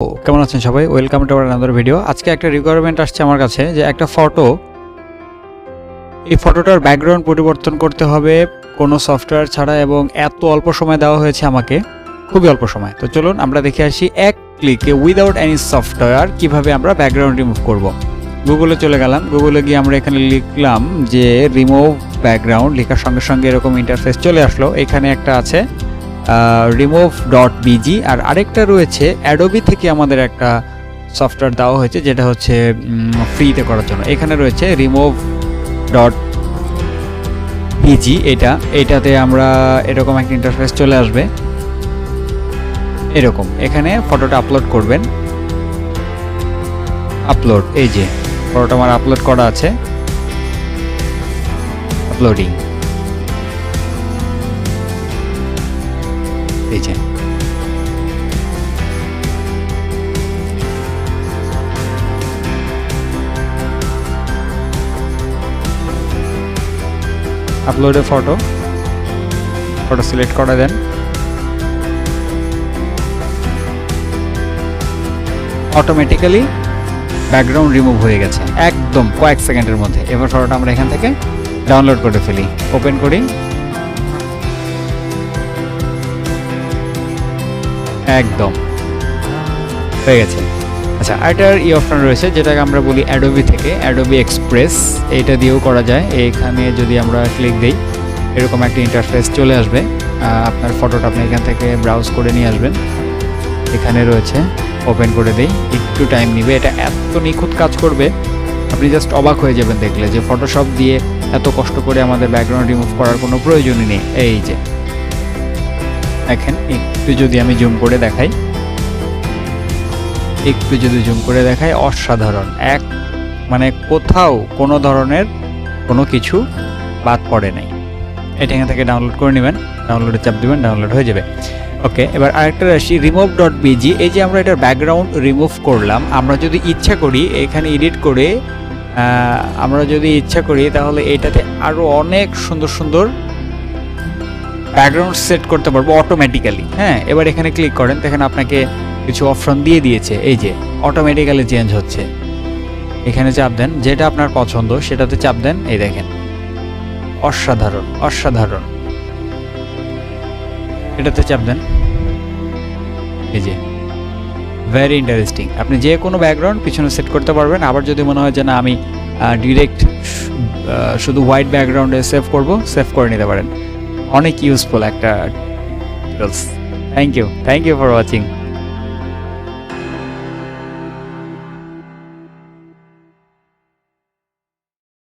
কেমন আছেন সবাই? Welcome to our another video. আজকে একটা রিকোয়ারমেন্ট আসছে আমার কাছে যে একটা ফটো, এই ফটোটার ব্যাকগ্রাউন্ড পরিবর্তন করতে হবে কোনো সফটওয়্যার ছাড়া এবং এত অল্প সময় দেওয়া হয়েছে আমাকে, খুবই অল্প সময়। তো চলুন আমরা দেখে আসি এক ক্লিকে উইদাউট এনি সফটওয়্যার কিভাবে আমরা ব্যাকগ্রাউন্ড রিমুভ করব। গুগলে চলে গেলাম, গুগলে গিয়ে আমরা এখানে লিখলাম যে রিমুভ ব্যাকগ্রাউন্ড, লেখার সঙ্গে সঙ্গে এরকম ইন্টারফেস চলে আসলো। এখানে একটা আছে remove.bg আর আরেকটা রয়েছে অ্যাডোবি থেকে আমাদের একটা সফটওয়্যার দেওয়া হয়েছে যেটা হচ্ছে ফ্রিতে করার জন্য। এখানে রয়েছে remove.bg, এটাতে আমরা এরকম একটা ইন্টারফেস চলে আসবে এরকম। এখানে ফটোটা আপলোড করবেন, আপলোড, এই যে ফটোটা আমার আপলোড করা আছে, আপলোডিং, এই যে আপলোডে ফটো সিলেক্ট করে দেন, অটোমেটিক্যালি ব্যাকগ্রাউন্ড রিমুভ হয়ে গেছে একদম কয়েক সেকেন্ডের মধ্যে। এবার ফটোটা আমরা এখান থেকে ডাউনলোড করে ফেলি, ওপেন করি, একদম হয়ে গেছে। আচ্ছা, আরেকটার অপশন রয়েছে যেটাকে আমরা বলি অ্যাডোবি থেকে, অ্যাডোবি এক্সপ্রেস, এইটা দিয়েও করা যায়। এখানে যদি আমরা ক্লিক দিই এরকম একটা ইন্টারফেস চলে আসবে। আপনার ফটোটা আপনি এখান থেকে ব্রাউজ করে নিয়ে আসবেন, এখানে রয়েছে, ওপেন করে দিই, একটু টাইম নিবে, এটা এত নিখুঁত কাজ করবে আপনি জাস্ট অবাক হয়ে যাবেন দেখলে যে ফটোশপ দিয়ে এত কষ্ট করে আমাদের ব্যাকগ্রাউন্ড রিমুভ করার কোনো প্রয়োজনই নেই। এই যে দেখেন, একটু যদি আমি জুম করে দেখাই, অসাধারণ, মানে কোথাও কোনো ধরনের কোনো কিছু বাদ পড়ে নাই। এটা এখান থেকে ডাউনলোড করে নেবেন, ডাউনলোডে চাপ দিবেন, ডাউনলোড হয়ে যাবে। ওকে, এবার আরেকটা আসি remove.bg। এই যে আমরা এটার ব্যাকগ্রাউন্ড রিমুভ করলাম, আমরা যদি ইচ্ছা করি এখানে এডিট করে আমরা যদি ইচ্ছা করি তাহলে এটাতে আরও অনেক সুন্দর সুন্দর ব্যাকগ্রাউন্ড সেট করতে পারবো অটোমেটিক্যালি। হ্যাঁ, এবার এখানে ক্লিক করেন, দেখেন আপনাকে কিছু অপশন দিয়ে দিয়েছে, এই যে অটোমেটিক্যালি চেঞ্জ হচ্ছে। এখানে চাপ দেন, যেটা আপনার পছন্দ সেটাতে চাপ দেন, এই দেখেন অসাধারণ অসাধারণ, এটাতে চাপ দেন, এই যে ভেরি ইন্টারেস্টিং। আপনি যে কোনো ব্যাকগ্রাউন্ড পিছনে সেট করতে পারবেন। আবার যদি মনে হয় যে না আমি ডিরেক্ট শুধু হোয়াইট ব্যাকগ্রাউন্ডে সেভ করে নিতে পারেন। অনেক ইউজফুল একটা tools. Thank you for watching.